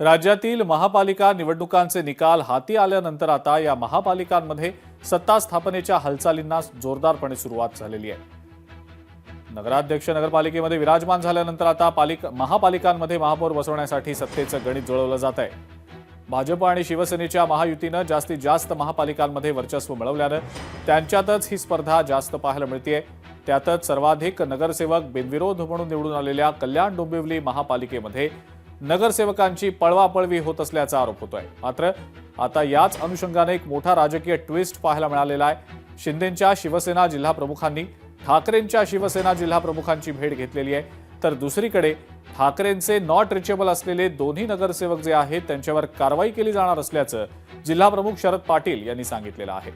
राज्यातील महापालिका निवडणुकांचे निकाल हाती आल्यानंतर आता या महापालिकांमध्ये सत्ता स्थापनेच्या हालचालींना जोरदारपणे सुरुवात झालेली आहे। नगराध्यक्ष नगरपालिकेमध्ये विराजमान झाल्यानंतर आता महापालिकांमध्ये महापौर बसवण्यासाठी सत्तेचं गणित जुळवलं जात आहे। भाजप आणि शिवसेनेच्या महायुतीनं जास्तीत जास्त महापालिकांमध्ये वर्चस्व मिळवल्यानं त्यांच्यातच ही स्पर्धा जास्त पाहायला मिळतेय। त्यातच सर्वाधिक नगरसेवक बिनविरोध म्हणून निवडून आलेल्या कल्याण डोंबिवली महापालिकेमध्ये नगरसेवकांची पळवापळवी होत असल्याचा आरोप होतोय। मात्र आता याच अनुषंगाने एक मोठा राजकीय ट्विस्ट पाहायला मिळालेला आहे। शिंदेंच्या शिवसेना जिल्हा प्रमुखांनी ठाकरेंच्या शिवसेना जिल्हा प्रमुखांची भेट घेतलेली आहे, तर दुसरीकडे ठाकरेंचे नॉट रिचेबल असलेले दोन्ही नगरसेवक जे आहेत त्यांच्यावर कारवाई केली जाणार असल्याचं जिल्हा प्रमुख शरद पाटील यांनी सांगितलेलं आहे।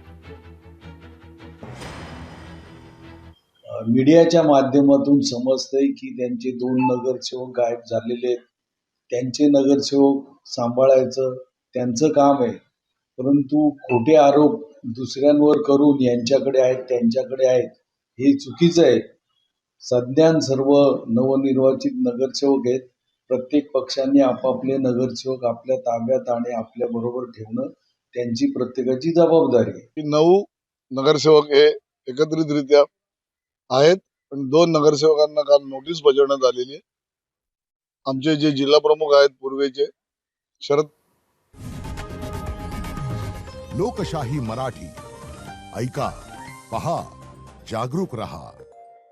मीडियाच्या माध्यमातून समजतंय की त्यांचे दोन नगरसेवक गायब झालेले आहेत। त्यांचे नगरसेवक सांभाळायचं त्यांचं काम आहे, परंतु खोटे आरोप दुसऱ्यांवर करून यांच्याकडे आहेत त्यांच्याकडे आहेत हे चुकीचं आहे। सध्या सर्व नवनिर्वाचित नगरसेवक आहेत। प्रत्येक पक्षाने आपापले नगरसेवक आपल्या ताब्यात आणि आपल्या बरोबर ठेवणं त्यांची प्रत्येकाची जबाबदारी आहे। 9 नगरसेवक हे एकत्रितरित्या आहेत, पण 2 नगरसेवकांना काल नोटीस बजावण्यात आलेली आहे। आमचे जे जिल्हा प्रमुख आहेत पूर्वेचे शरद। लोकशाही मराठी ऐका, पहा, जागरूक रहा।